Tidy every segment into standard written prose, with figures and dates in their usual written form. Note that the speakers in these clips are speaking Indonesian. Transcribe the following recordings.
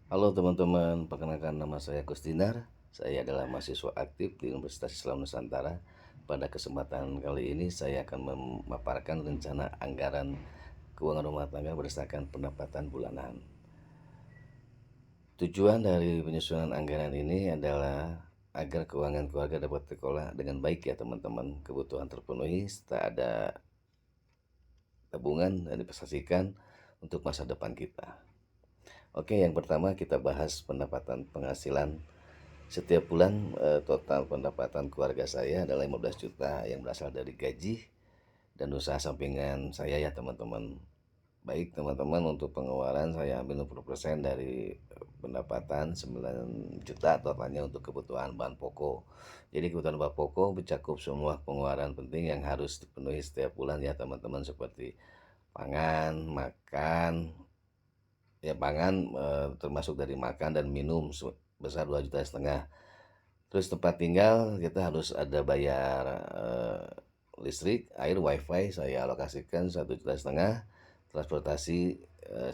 Halo teman-teman, perkenalkan nama saya Kustinar. Saya adalah mahasiswa aktif di Universitas Islam Nusantara. Pada kesempatan kali ini saya akan memaparkan rencana anggaran keuangan rumah tangga berdasarkan pendapatan bulanan. Tujuan dari penyusunan anggaran ini adalah agar keuangan keluarga dapat terkelola dengan baik ya teman-teman. Kebutuhan terpenuhi serta ada tabungan dan dipastikan untuk masa depan kita. Oke, yang pertama kita bahas pendapatan penghasilan. Setiap bulan total pendapatan keluarga saya adalah 15 juta yang berasal dari gaji dan usaha sampingan saya ya teman-teman. Baik teman-teman, untuk pengeluaran saya ambil 60% dari pendapatan 9 juta totalnya untuk kebutuhan bahan pokok. Jadi kebutuhan bahan pokok mencakup semua pengeluaran penting yang harus dipenuhi setiap bulan ya teman-teman, seperti pangan, makan, ya pangan termasuk dari makan dan minum sebesar 2,5 juta. Terus tempat tinggal kita harus ada bayar listrik, air, wifi saya alokasikan 1,5 juta. Transportasi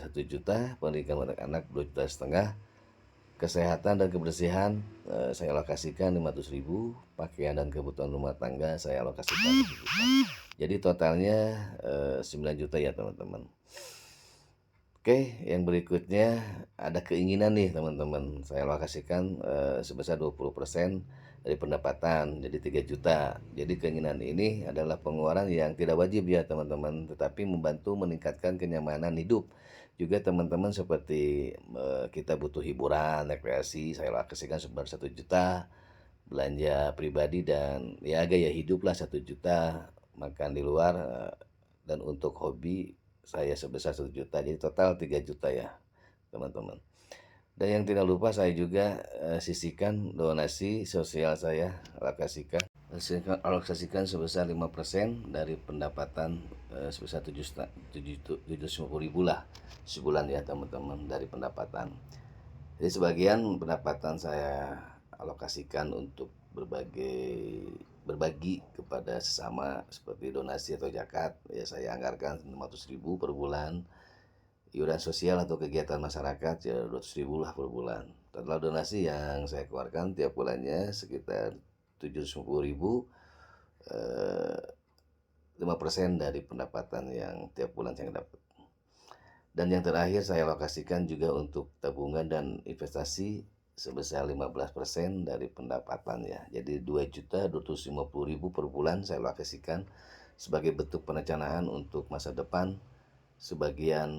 1 juta, pendidikan anak-anak 2,5 juta. Kesehatan dan kebersihan saya alokasikan 500.000. Pakaian dan kebutuhan rumah tangga saya alokasikan 1 juta. Jadi totalnya 9 juta ya teman-teman. Oke, yang berikutnya ada keinginan nih teman-teman. Saya alokasikan sebesar 20% dari pendapatan, jadi 3 juta. Jadi keinginan ini adalah pengeluaran yang tidak wajib ya teman-teman, tetapi membantu meningkatkan kenyamanan hidup. Juga teman-teman, seperti kita butuh hiburan, rekreasi, saya alokasikan sebesar 1 juta. Belanja pribadi dan ya gaya hidup lah 1 juta. Makan di luar dan untuk hobi saya sebesar 1 juta, jadi total 3 juta ya teman-teman. Dan yang tidak lupa saya juga sisihkan donasi sosial, saya alokasikan sebesar 5% dari pendapatan sebesar 750.000 lah sebulan ya teman-teman dari pendapatan. Jadi sebagian pendapatan saya alokasikan untuk berbagi kepada sesama, seperti donasi atau zakat. Ya saya anggarkan 500.000 per bulan. Iuran sosial atau kegiatan masyarakat ya 200.000 lah per bulan. Total donasi yang saya keluarkan tiap bulannya sekitar 750.000, 5% dari pendapatan yang tiap bulan saya dapat. Dan yang terakhir saya alokasikan juga untuk tabungan dan investasi sebesar 15% dari pendapatan ya. Jadi 2.250.000 per bulan saya alokasikan sebagai bentuk perencanaan untuk masa depan. Sebagian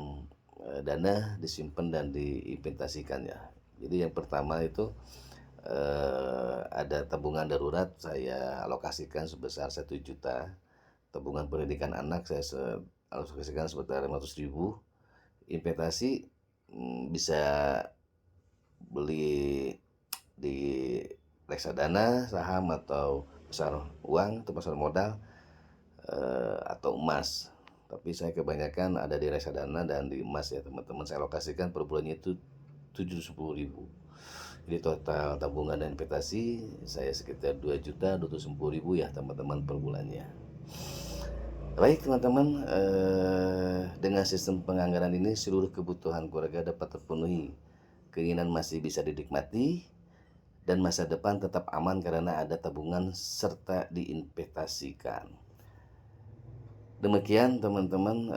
dana disimpan dan diinvestasikan ya. Jadi yang pertama itu ada tabungan darurat, saya alokasikan sebesar 1 juta. Tabungan pendidikan anak saya alokasikan sebesar 500.000. Investasi bisa beli di reksadana, saham, atau pasar uang atau pasar modal, atau emas. Tapi saya kebanyakan ada di reksadana dan di emas ya teman-teman. Saya alokasikan per bulannya itu 710.000. Jadi total tabungan dan investasi saya sekitar 2.250.000 ya teman-teman per bulannya. Baik teman-teman, dengan sistem penganggaran ini seluruh kebutuhan keluarga dapat terpenuhi, keinginan masih bisa dinikmati, dan masa depan tetap aman karena ada tabungan serta diinvestasikan. Demikian teman-teman,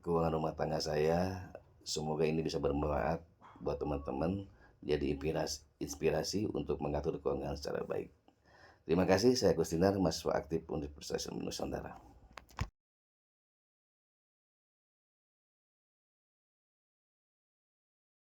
keuangan rumah tangga saya. Semoga ini bisa bermanfaat buat teman-teman, jadi inspirasi untuk mengatur keuangan secara baik. Terima kasih, saya Kustinar, mahasiswa aktif Universitas Nusantara.